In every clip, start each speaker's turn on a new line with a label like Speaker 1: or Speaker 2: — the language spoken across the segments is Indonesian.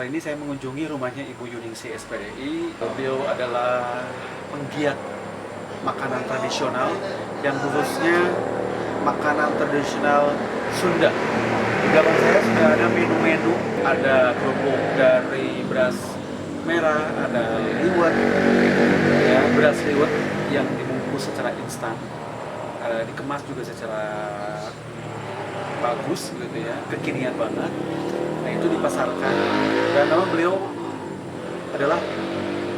Speaker 1: Kali ini saya mengunjungi rumahnya Ibu Yuningsi SPDI. Beliau adalah penggiat makanan tradisional yang khususnya makanan tradisional Sunda. Di belakang saya sudah ada menu-menu, ada kerupuk dari beras merah, ada liwet, ya, beras liwet yang dibungkus secara instan, dikemas juga secara bagus gitu ya, kekinian banget. Nah itu dipasarkan dan memang beliau adalah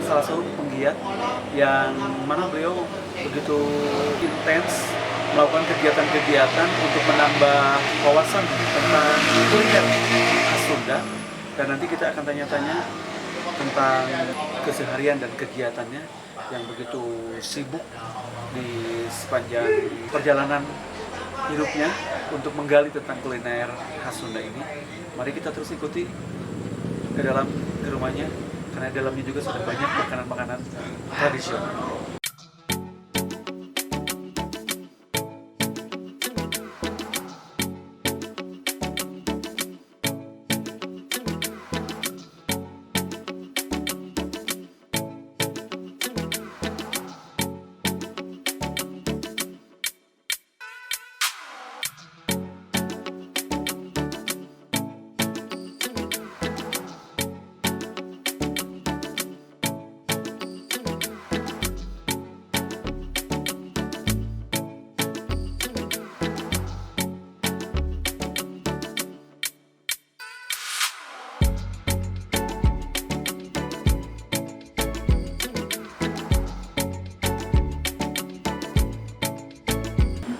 Speaker 1: salah satu penggiat yang mana beliau begitu intens melakukan kegiatan-kegiatan untuk menambah wawasan tentang kuliner khas Sunda, dan nanti kita akan tanya-tanya tentang keseharian dan kegiatannya yang begitu sibuk di sepanjang perjalanan hidupnya untuk menggali tentang kuliner khas Sunda ini. Mari kita terus ikuti ke rumahnya, karena di dalamnya juga sudah banyak makanan-makanan tradisional.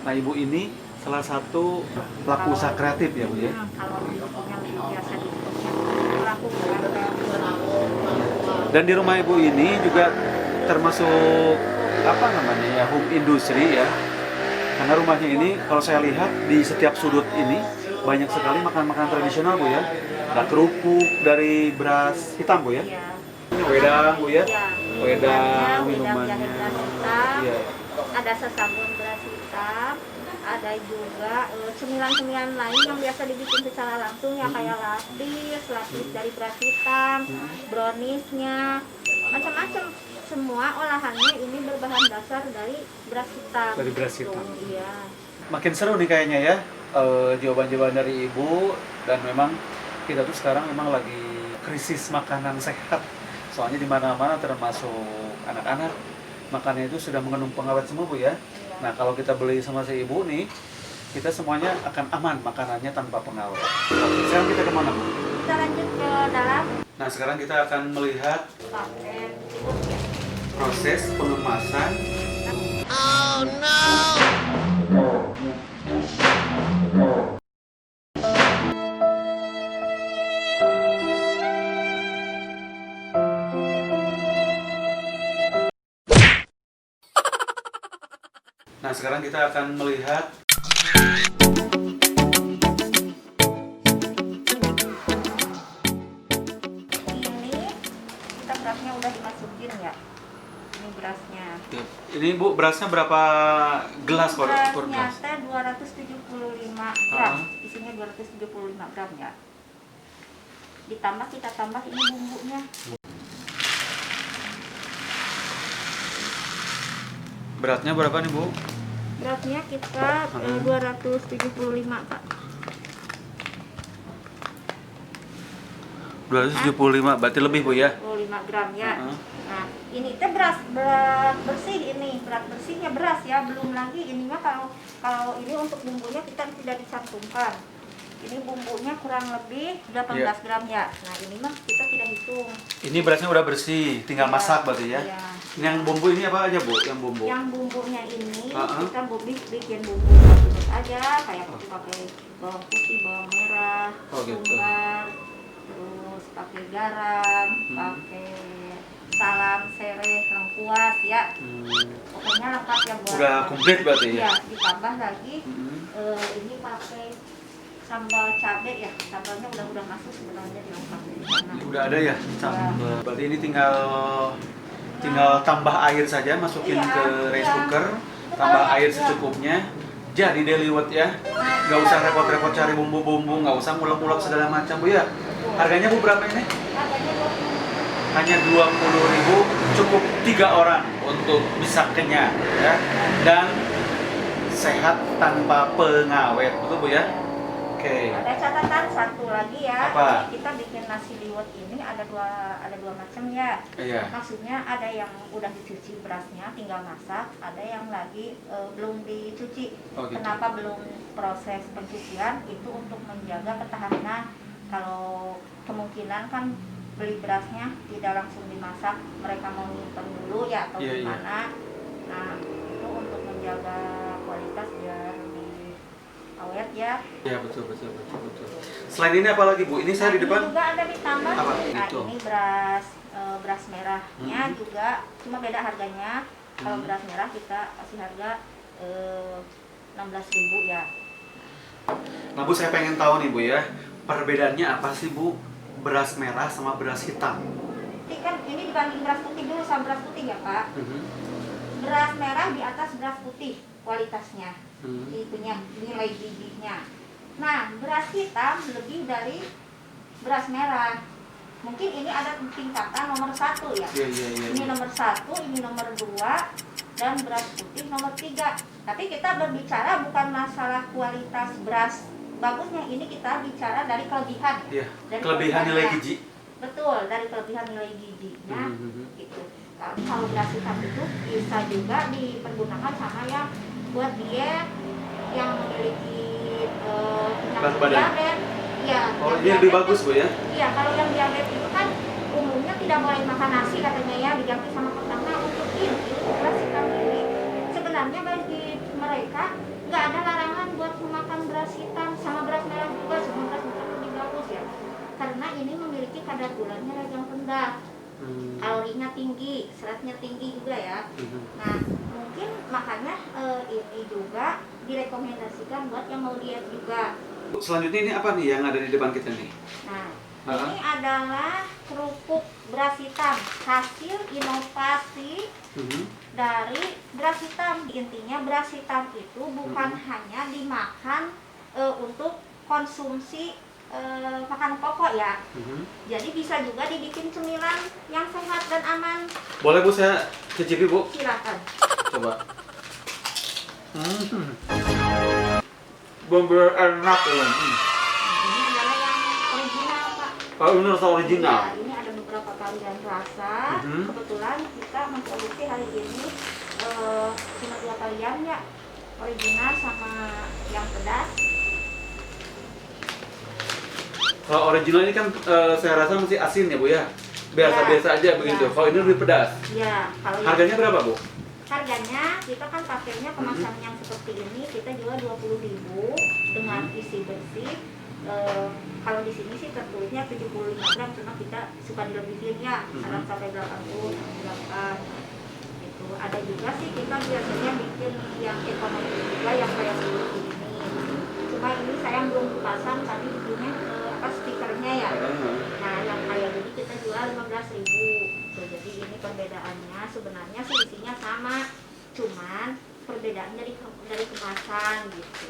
Speaker 1: Nah, Ibu ini salah satu pelaku usaha kreatif ya, Bu ya?
Speaker 2: Kalau yang biasa disebutnya pelaku UMKM.
Speaker 1: Dan di rumah Ibu ini juga termasuk apa namanya ya, home industry ya. Karena rumahnya ini kalau saya lihat di setiap sudut ini banyak sekali makanan-makanan tradisional, Bu ya. Ada kerupuk dari beras hitam, Bu ya.
Speaker 2: Iya.
Speaker 1: Ini wedang, Bu ya.
Speaker 2: Iya,
Speaker 1: Wedang,
Speaker 2: minumannya
Speaker 1: minumannya.
Speaker 2: beras hitam.
Speaker 1: Iya.
Speaker 2: Ada sesabun beras hitam. Ada juga cemilan-cemilan lain yang biasa dibikin secara langsung ya, kayak lapis dari beras hitam, browniesnya, macam-macam. Semua olahannya ini berbahan dasar dari beras hitam.
Speaker 1: Dari beras hitam.
Speaker 2: Iya.
Speaker 1: Makin seru nih kayaknya ya, jawaban-jawaban dari Ibu. Dan memang kita tuh sekarang memang lagi krisis makanan sehat. Soalnya di mana-mana termasuk anak-anak, makannya itu sudah mengandung pengawet semua, Bu ya. Nah, kalau kita beli sama si Ibu nih, kita semuanya akan aman makanannya tanpa pengawet. Oke, sekarang kita kemana, Bu?
Speaker 2: Kita lanjut ke dalam
Speaker 1: Nah, sekarang kita akan melihat
Speaker 2: paket.
Speaker 1: proses pengemasan. Nah, sekarang kita akan melihat
Speaker 2: Ini kita berasnya udah dimasukin ya. Ini berasnya.
Speaker 1: ini, Bu, berasnya berapa gelas per
Speaker 2: Berasnya
Speaker 1: gelas?
Speaker 2: teh 275 gram.
Speaker 1: Ah.
Speaker 2: Isinya 275 gram ya. Ditambah kita tambah ini bumbunya.
Speaker 1: Beratnya berapa nih, Bu?
Speaker 2: Beratnya kita 275, Kak.
Speaker 1: 275, berarti lebih, Bu ya?
Speaker 2: 25 gram ya.
Speaker 1: Uh-huh.
Speaker 2: Nah, ini teh berat bersih, ini berat bersihnya beras ya, belum lagi ininya kalau ini untuk bumbunya kita tidak dicantumkan. Ini bumbunya kurang lebih 18 gram ya. Nah, ini mah kita tidak hitung.
Speaker 1: Ini berasnya udah bersih, tinggal
Speaker 2: Iya,
Speaker 1: masak berarti ya?
Speaker 2: iya.
Speaker 1: Ini yang bumbu ini apa aja, Bu? Yang bumbu?
Speaker 2: Yang bumbunya ini kita bikin bumbu terus aja, kayak pakai bawang putih, bawang merah,
Speaker 1: Oh, gitu.
Speaker 2: bumbar, terus pakai garam, pakai salam, sereh, lengkuas ya. Pokoknya lengkap ya, buat
Speaker 1: Udah komplit berarti ya?
Speaker 2: Iya, ditambah lagi ini pakai sambal cabai ya. Sambalnya udah masuk sebenarnya di lengkap di sana.
Speaker 1: Udah ada ya sambal. Berarti ini tinggal tambah air saja, masukin
Speaker 2: Iya,
Speaker 1: ke rice
Speaker 2: iya.
Speaker 1: cooker, tambah air
Speaker 2: Iya.
Speaker 1: secukupnya. Jadi deliwet ya. Nggak usah repot-repot cari bumbu-bumbu, nggak usah ngulek-ngulek segala macam, Bu ya. Harganya, Bu, berapa ini?
Speaker 2: Harganya harganya 20.
Speaker 1: Hanya 20.000 cukup 3 orang untuk bisa kenyang ya, dan sehat tanpa pengawet, betul Bu ya? Oke.
Speaker 2: Ada catatan satu lagi ya.
Speaker 1: Apa?
Speaker 2: Ini kita bikin nasi liwet ini ada dua macam ya.
Speaker 1: Iya.
Speaker 2: Maksudnya ada yang udah dicuci berasnya, tinggal masak. Ada yang lagi belum dicuci.
Speaker 1: Oh, gitu.
Speaker 2: Kenapa belum proses pencucian? Itu untuk menjaga ketahanan. Kalau kemungkinan kan beli berasnya tidak langsung dimasak, mereka mau nyimpen dulu ya atau
Speaker 1: Iya, iya.
Speaker 2: gimana. Nah, itu untuk menjaga kualitas biar awet ya.
Speaker 1: Ya betul. Selain ini apa lagi Bu? Ini saya di
Speaker 2: Ini
Speaker 1: depan.
Speaker 2: juga ada ditambah.
Speaker 1: Apa?
Speaker 2: Nah,
Speaker 1: Itu.
Speaker 2: ini beras merahnya juga cuma beda harganya. Kalau beras merah kita kasih harga 16.000 ya.
Speaker 1: Nah Bu, saya pengen tahu nih Bu ya, perbedaannya apa sih Bu beras merah sama beras hitam?
Speaker 2: Ini kan ini dibanding beras putih dulu sama beras putih ya Pak. Beras merah di atas beras putih kualitasnya. Itunya nilai gizinya. Nah, beras hitam lebih dari beras merah. Mungkin ini ada tingkatan nomor 1 ya.
Speaker 1: Iya.
Speaker 2: Ini nomor 1, ini nomor 2, dan beras putih nomor 3. Tapi kita berbicara bukan masalah kualitas beras bagusnya, ini kita bicara dari kelebihan.
Speaker 1: Iya.
Speaker 2: Dari
Speaker 1: Kelebihan nilai
Speaker 2: kelebihannya.
Speaker 1: gizi.
Speaker 2: Betul, dari kelebihan nilai gizinya. Gitu. Kalau beras hitam itu bisa juga dipergunakan sama yang buat diet, yang memiliki
Speaker 1: Berat
Speaker 2: penyakit
Speaker 1: badan.
Speaker 2: diabetes. Ya,
Speaker 1: Oh,
Speaker 2: yang
Speaker 1: ini lebih
Speaker 2: diabetes
Speaker 1: bagus Bu ya?
Speaker 2: Iya, kalau yang diabetes itu kan umumnya tidak boleh makan nasi katanya ya, diganti sama kentang. Nah, untuk ini beras hitam ini sebenarnya bagi mereka nggak ada larangan buat memakan beras hitam sama beras merah juga, semua beras merah lebih bagus ya, karena ini memiliki kadar gulanya yang rendah, kalorinya tinggi, seratnya tinggi juga ya. Nah, mungkin makanya ini juga direkomendasikan buat yang mau diet juga.
Speaker 1: Selanjutnya ini apa nih yang ada di depan kita nih?
Speaker 2: Nah, ini adalah kerupuk beras hitam, hasil inovasi dari beras hitam. Intinya beras hitam itu bukan hanya dimakan untuk konsumsi makan pokok ya. Jadi bisa juga dibikin cemilan yang sehat dan aman.
Speaker 1: Boleh Bu, saya cicipi Bu?
Speaker 2: Silakan.
Speaker 1: Coba. Bener enak ya.
Speaker 2: Ini adalah yang original Pak.
Speaker 1: Oh, ini rasa original.
Speaker 2: Ya, ini ada beberapa varian rasa. Kebetulan kita memproduksi hari ini cuma 2 varian ya, original sama yang pedas.
Speaker 1: Kalau original ini kan saya rasa masih asin ya Bu ya? Biasa-biasa aja begitu.
Speaker 2: Ya.
Speaker 1: Kalau ini lebih pedas.
Speaker 2: Ya, kalau
Speaker 1: Harganya berapa Bu?
Speaker 2: harganya kita kan pakainya kemasan yang seperti ini, kita jual 20.000 dengan isi bersih. Kalau di sini sih tertulisnya 75 gram, cuma kita suka dilebihin ya, kadang sampai 80 gram. Itu ada juga sih kita biasanya bikin yang ekonomi juga, yang kayak seperti ini. Cuma ini saya belum pasang tadi bikinnya stikernya ya. Nah, yang kayak gini kita jual 15.000. Jadi ini perbedaannya, sebenarnya sih isinya sama, cuman perbedaan dari kemasan gitu.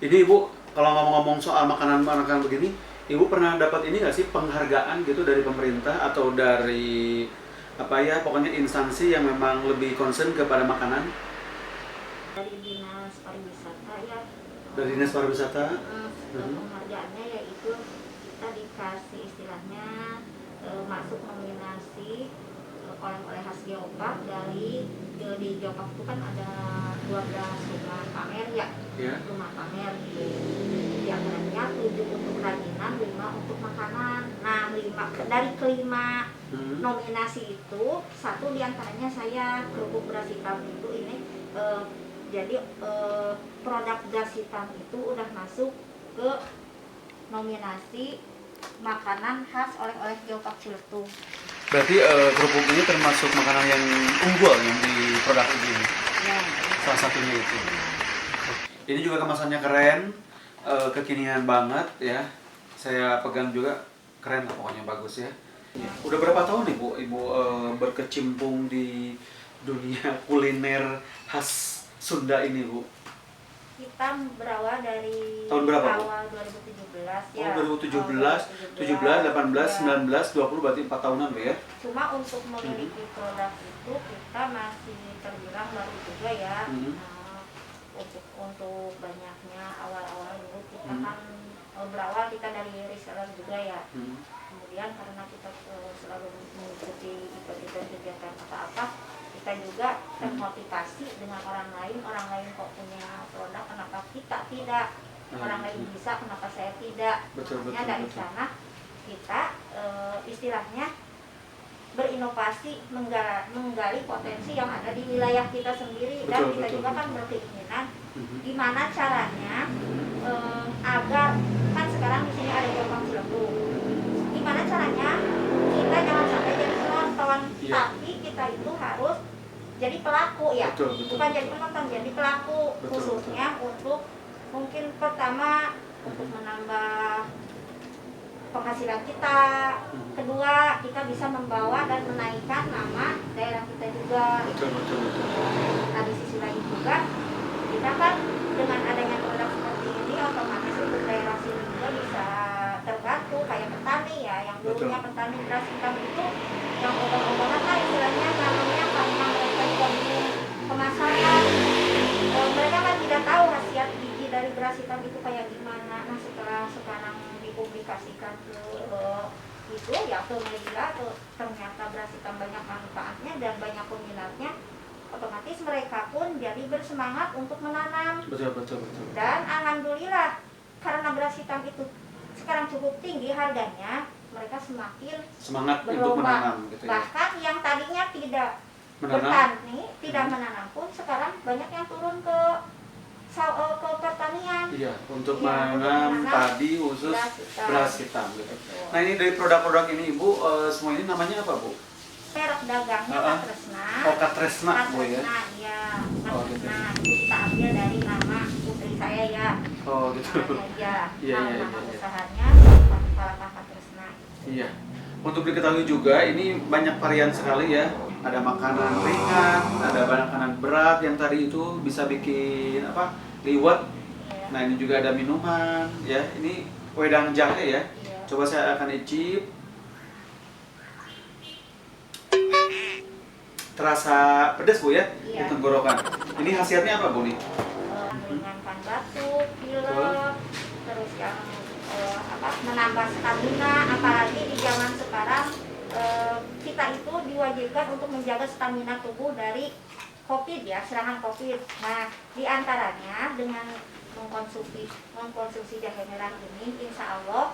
Speaker 1: Ini Ibu, kalau ngomong-ngomong soal makanan-makanan begini, Ibu pernah dapat ini nggak sih penghargaan gitu dari pemerintah atau dari apa ya, pokoknya instansi yang memang lebih concern kepada makanan?
Speaker 2: Dari Dinas Pariwisata ya.
Speaker 1: Dari Dinas Pariwisata?
Speaker 2: Penghargaannya yaitu kita dikasih istilahnya masuk nominasi oleh khas Geopark dari di Geopark itu kan ada 12 rumah pamer ya, rumah pamer yang antaranya 7 untuk kerajinan, 5 untuk makanan. Nah, dari kelima nominasi itu, 1 diantaranya saya kerupuk beras hitam itu ini jadi produk beras hitam itu udah masuk ke nominasi makanan khas oleh-oleh Geopark Ciletuh.
Speaker 1: Berarti kerupuk ini termasuk makanan yang unggul yang di produk ini.
Speaker 2: Ya.
Speaker 1: Salah satunya itu. Ini juga kemasannya keren, kekinian banget ya. Saya pegang juga keren lah, pokoknya bagus ya. Udah berapa tahun nih Bu, Ibu berkecimpung di dunia kuliner khas Sunda ini Bu?
Speaker 2: kita berawal dari
Speaker 1: Tahun berapa, Bu?
Speaker 2: awal 2017
Speaker 1: Oh,
Speaker 2: ya.
Speaker 1: 2017, 17, 18, 19, 20 berarti 4 tahunan Bu ya?
Speaker 2: Cuma untuk memiliki produk itu kita masih terbilang baru juga ya. Untuk banyaknya awal-awal dulu kita kan berawal kita dari reseller juga ya. Kemudian karena kita selalu mengikuti event-event kegiatan apa-apa, kita juga termotivasi dengan orang lain kok punya produk, kenapa kita tidak, orang lain bisa, kenapa saya tidak. Makanya dari sana kita istilahnya berinovasi, menggali potensi yang ada di wilayah kita sendiri. Dan kita juga kan berkeinginan gimana caranya agar kan sekarang di sini ada gelombang Cilebung, gimana caranya kita jangan sampai jadi penonton, tapi kita itu harus jadi pelaku ya, bukan jadi penonton, jadi pelaku, khususnya untuk mungkin pertama untuk menambah penghasilan kita, kedua kita bisa membawa dan menaikkan nama daerah kita juga. Nah di sisi lain juga kita kan dengan adanya produk seperti ini otomatis untuk daerah sini juga bisa terbantu, kayak petani ya, yang dulunya petani beras hitam itu yang obat-obatan lah istilahnya namanya, karena mereka juga bingung pemasaran, mereka kan tidak tahu khasiat biji dari beras hitam itu kayak gimana. Nah setelah sekarang dipublikasikan ke itu ya, ke media, ternyata beras hitam banyak manfaatnya dan banyak peminatnya, otomatis mereka pun jadi bersemangat untuk menanam.
Speaker 1: Betul.
Speaker 2: Dan alhamdulillah karena beras hitam itu sekarang cukup tinggi harganya, mereka semakin
Speaker 1: semangat
Speaker 2: berlomba.
Speaker 1: untuk menanam gitu ya.
Speaker 2: Bahkan yang tadinya tidak bertani, tidak menanam pun sekarang banyak yang turun ke pertanian.
Speaker 1: Iya, untuk menanam padi khusus beras hitam gitu. Nah ini dari produk-produk ini Ibu, semua ini namanya apa Bu?
Speaker 2: Merek dagangnya Katresna.
Speaker 1: Oh Katresna Bu ya?
Speaker 2: Iya, Katresna. Itu kita ambil dari nama putri saya ya.
Speaker 1: Oh gitu.
Speaker 2: Nama usahanya Falakah Katresna.
Speaker 1: Iya. Untuk diketahui juga ini banyak varian sekali ya. Ada makanan ringan, ada makanan berat yang tadi itu bisa bikin apa? Liwet. Nah ini juga ada minuman ya. Ini wedang jahe ya. Coba saya akan icip. Terasa pedas Bu ya di tenggorokan. Ini khasiatnya apa Bu nih?
Speaker 2: Meringankan batuk, pilek, terus yang menambah stamina, apalagi di zaman sekarang kita itu diwajibkan untuk menjaga stamina tubuh dari COVID ya, serangan COVID. Nah, diantaranya dengan mengkonsumsi jahe merah ini, insya Allah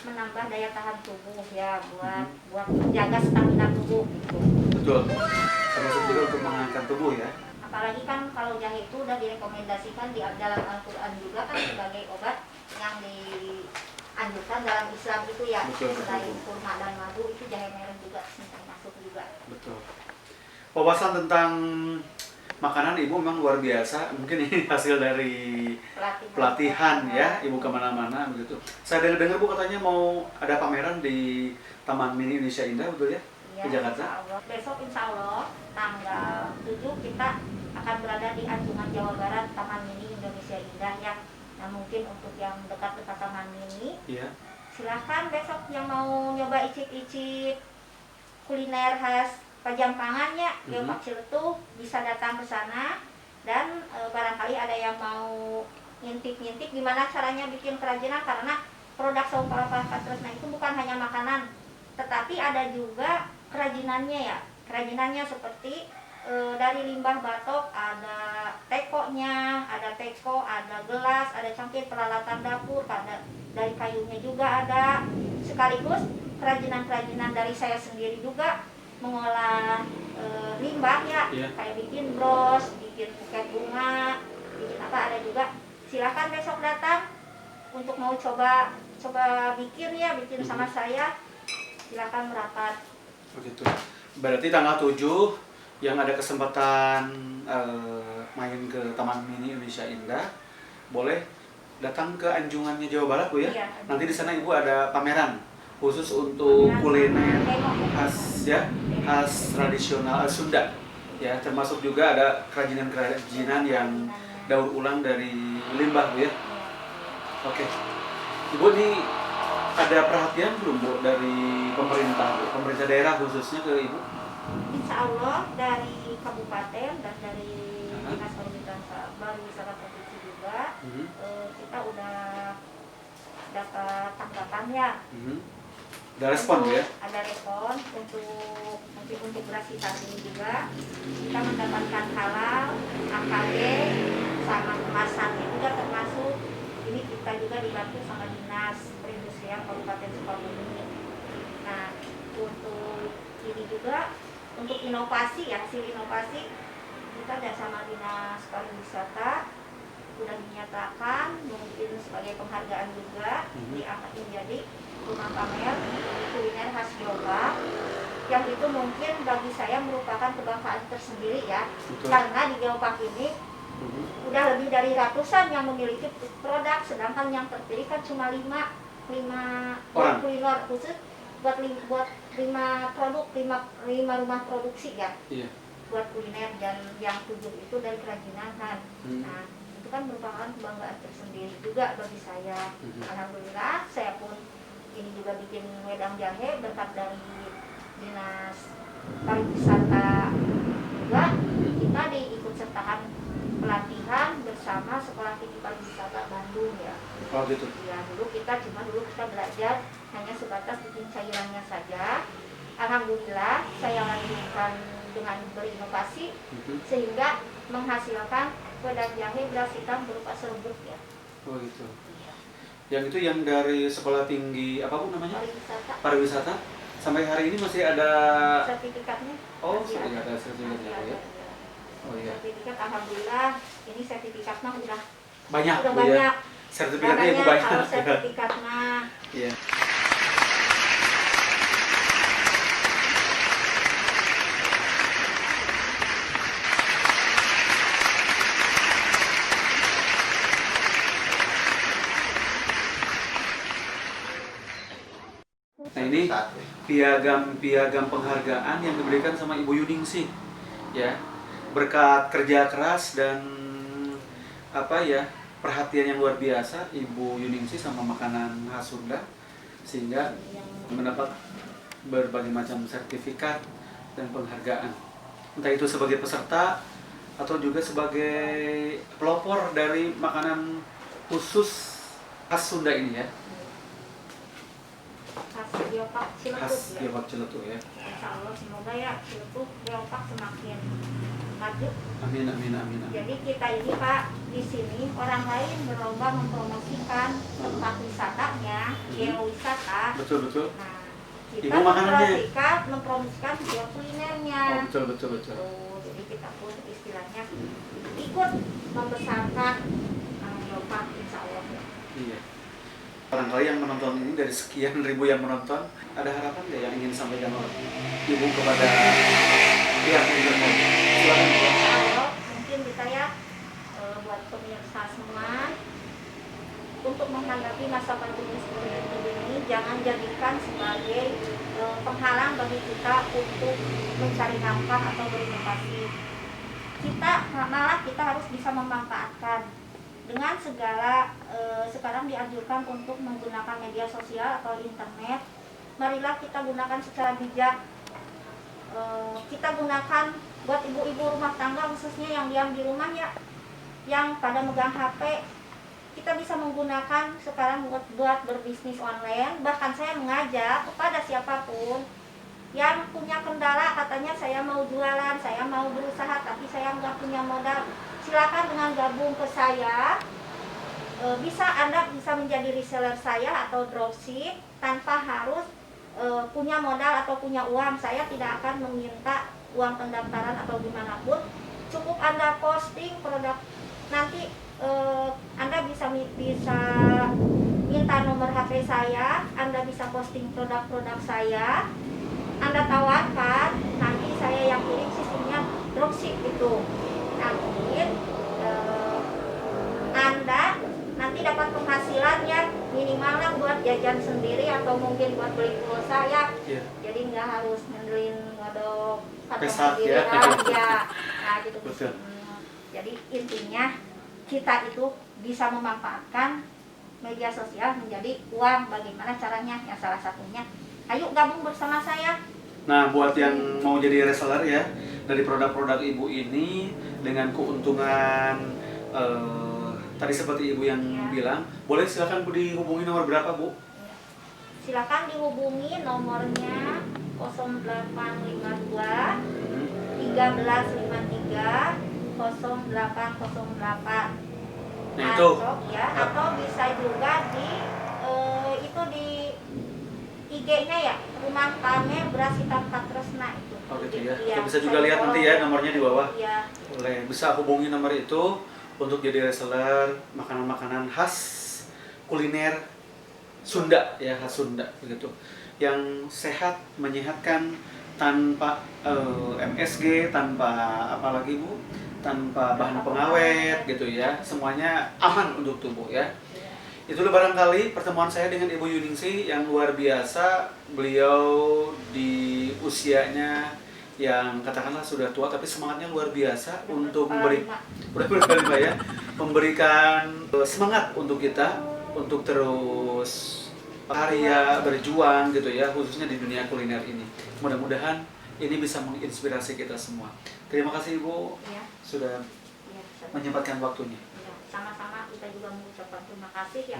Speaker 2: menambah daya tahan tubuh ya, buat menjaga stamina tubuh gitu.
Speaker 1: Betul. Termasuk juga untuk mengangkat tubuh ya.
Speaker 2: Apalagi kan kalau jahe itu udah direkomendasikan di dalam Al-Quran juga kan sebagai obat yang dianjurkan dalam Islam itu ya. Selain kurma dan madu, itu jahe merah juga masuk juga. Betul.
Speaker 1: Wawasan tentang makanan Ibu memang luar biasa. Mungkin ini hasil dari pelatihan ya, Ibu kemana-mana begitu. Saya dengar Bu katanya mau ada pameran di Taman Mini Indonesia Indah, betul ya? Di Jakarta.
Speaker 2: Besok insya Allah tanggal 7 kita akan berada di Anjungan Jawa Barat, Taman Mini Indonesia Indah ya. Nah mungkin untuk yang dekat-dekat Taman Mini, silahkan besok yang mau nyoba icip-icip kuliner khas Pajampangannya, Geopark Ciletuh, bisa datang ke sana. Dan barangkali ada yang mau ngintip-ngintip gimana caranya bikin kerajinan, karena produk Saung Falakah Katresna itu bukan hanya makanan, tetapi ada juga kerajinannya ya. Kerajinannya seperti dari limbah batok, ada tekonya, ada teko, ada gelas, ada cangkir, peralatan dapur, ada dari kayunya juga ada. Sekaligus kerajinan-kerajinan dari saya sendiri juga, mengolah limbah ya, kayak bikin bros, bikin buket bunga, bikin apa, ada juga. Silakan besok datang untuk mau coba bikin ya, bikin sama saya, silakan merapat.
Speaker 1: Begitu. Berarti tanggal 7 yang ada kesempatan main ke Taman Mini Indonesia Indah, boleh datang ke Anjungannya Jawa Barat Bu ya. Nanti di sana Ibu ada pameran khusus untuk kuliner khas ya, khas tradisional Sunda ya, termasuk juga ada kerajinan-kerajinan yang daur ulang dari limbah Bu ya. Oke. Ibu ini ada perhatian belum Bu dari pemerintah, Bu? Pemerintah daerah khususnya ke Ibu?
Speaker 2: Insya Allah dari kabupaten dan dari Dinas Pariwisata Provinsi juga kita udah dapat tanggapannya.
Speaker 1: Ada respon Bu ya?
Speaker 2: Ada respon untuk beras hitam ini juga kita mendapatkan halal, AKD, sama kemasannya juga termasuk. Ini kita juga dibantu sama Dinas Perindustrian Kabupaten Sukabumi. Nah, untuk ini juga untuk inovasi ya, hasil inovasi kita ada sama Dinas Pariwisata sudah dinyatakan mungkin sebagai penghargaan juga diangkat menjadi rumah pamer kuliner khas Geopark, yang itu mungkin bagi saya merupakan kebanggaan tersendiri ya. Betul. Karena di Geopark ini udah lebih dari ratusan yang memiliki produk, sedangkan yang terpilih kan cuma 5 buat kuliner khusus, buat 5 produk, 5 rumah produksi ya. Iya. Buat kuliner, dan yang 7 itu dari kerajinan kan. Nah, itu kan merupakan kebanggaan tersendiri juga bagi saya. Alhamdulillah saya pun ini juga bikin wedang jahe berkat dari Dinas Pariwisata juga. Kita diikut sertakan pelatihan bersama Sekolah Tinggi Pariwisata Bandung ya.
Speaker 1: Oh gitu.
Speaker 2: Ya, dulu kita belajar hanya sebatas bikin cairannya saja. Alhamdulillah saya lanjutkan dengan berinovasi sehingga menghasilkan wedang jahe beras hitam berupa serbuk ya.
Speaker 1: Oh gitu. Yang itu yang dari Sekolah Tinggi apa Bu namanya? Pariwisata. Sampai hari ini masih ada
Speaker 2: sertifikatnya.
Speaker 1: Oh, masih ada sertifikatnya ya. Oh iya.
Speaker 2: Sertifikat alhamdulillah, ini sertifikatnya udah
Speaker 1: banyak.
Speaker 2: Banyak.
Speaker 1: Sertifikatnya Ibu banyak.
Speaker 2: Kalau sertifikatnya.
Speaker 1: Iya. Nah ini piagam penghargaan yang diberikan sama Ibu Yuningsih ya, berkat kerja keras dan perhatian yang luar biasa Ibu Yuningsih sama makanan khas Sunda, sehingga mendapat berbagai macam sertifikat dan penghargaan, entah itu sebagai peserta atau juga sebagai pelopor dari makanan khusus khas Sunda ini ya. Khas Geopark Ciletuh ya.
Speaker 2: Insya Allah semoga ya Ciletuh Geopark semakin maju.
Speaker 1: Amin.
Speaker 2: Jadi kita ini Pak di sini orang lain berlomba mempromosikan tempat wisatanya, geowisata.
Speaker 1: Betul.
Speaker 2: Nah, kita mempromosikan geokulinernya.
Speaker 1: Oh betul.
Speaker 2: Jadi kita pun istilahnya ikut membesarkan Geopark insya Allah. Iya.
Speaker 1: Barangkali yang menonton ini dari sekian ribu yang menonton, ada harapan nggak yang ingin sampaikan oleh Ibu kepada pihak Interpol? Silakan Bu.
Speaker 2: Kalau mungkin kita ya buat pemirsa semua, untuk menghadapi masa pandemi seperti ini, jangan jadikan sebagai penghalang bagi kita untuk mencari nafkah atau berinovasi. Kita harus bisa memanfaatkan dengan segala sekarang dianjurkan untuk menggunakan media sosial atau internet. Marilah kita gunakan secara bijak. Kita gunakan buat ibu-ibu rumah tangga khususnya yang diam di rumah ya, yang pada megang HP, kita bisa menggunakan sekarang buat berbisnis online. Bahkan saya mengajak kepada siapapun yang punya kendala, katanya saya mau jualan, saya mau berusaha tapi saya nggak punya modal, silakan dengan gabung ke saya. Anda bisa menjadi reseller saya atau dropship tanpa harus punya modal atau punya uang. Saya tidak akan meminta uang pendaftaran atau gimana pun. Cukup Anda posting produk, nanti Anda bisa minta nomor HP saya, Anda bisa posting produk-produk saya, Anda tawarkan, nanti saya yang kirim sistemnya dropship itu. Nanti Anda nanti dapat penghasilan ya minimalnya buat jajan sendiri atau mungkin buat beli pulsa ya. Yeah. Jadi nggak harus ngandelin ngodok atau sendiri aja. Nah gitu. Jadi intinya kita itu bisa memanfaatkan media sosial menjadi uang. Bagaimana caranya? Ya salah satunya, ayo gabung bersama saya.
Speaker 1: Nah, buat yang mau jadi reseller ya dari produk-produk ibu ini dengan keuntungan tadi seperti ibu yang bilang, boleh silakan Bu dihubungi nomor berapa Bu?
Speaker 2: Silakan dihubungi nomornya 0852 1353 0808.
Speaker 1: Nah itu
Speaker 2: atau bisa juga di itu di IG-nya ya, Rumah Tame Beras Hitam Katresna itu.
Speaker 1: Oh gitu ya.
Speaker 2: Iya,
Speaker 1: Bisa juga lihat nanti ya nomornya di bawah.
Speaker 2: Iya.
Speaker 1: Boleh, bisa hubungi nomor itu untuk jadi reseller makanan-makanan khas kuliner Sunda ya, khas Sunda begitu. Yang sehat, menyehatkan tanpa MSG, tanpa apalagi Bu, tanpa bahan pengawet gitu ya. Semuanya aman untuk tubuh ya. Itulah barangkali pertemuan saya dengan Ibu Yuningsi yang luar biasa. Beliau di usianya yang katakanlah sudah tua tapi semangatnya luar biasa untuk memberikan semangat untuk kita untuk terus karya berjuang gitu ya, khususnya di dunia kuliner ini. Mudah-mudahan ini bisa menginspirasi kita semua. Terima kasih Ibu sudah menyempatkan waktunya.
Speaker 2: Sama-sama, kita juga mengucapkan terima kasih ya.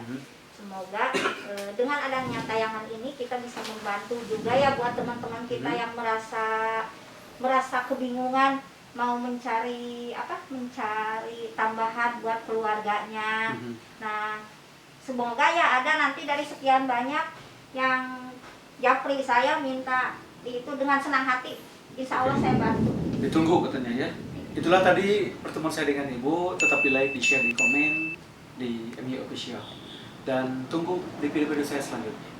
Speaker 2: Semoga dengan adanya tayangan ini kita bisa membantu juga ya buat teman-teman kita yang merasa kebingungan mau mencari tambahan buat keluarganya. Nah, semoga ya ada nanti dari sekian banyak yang japri saya minta itu dengan senang hati. Insya Allah saya bantu.
Speaker 1: Ditunggu katanya ya. Itulah tadi pertemuan saya dengan Ibu. Tetap di like, di share, di komen di MU Official. Dan tunggu di video-video saya selanjutnya.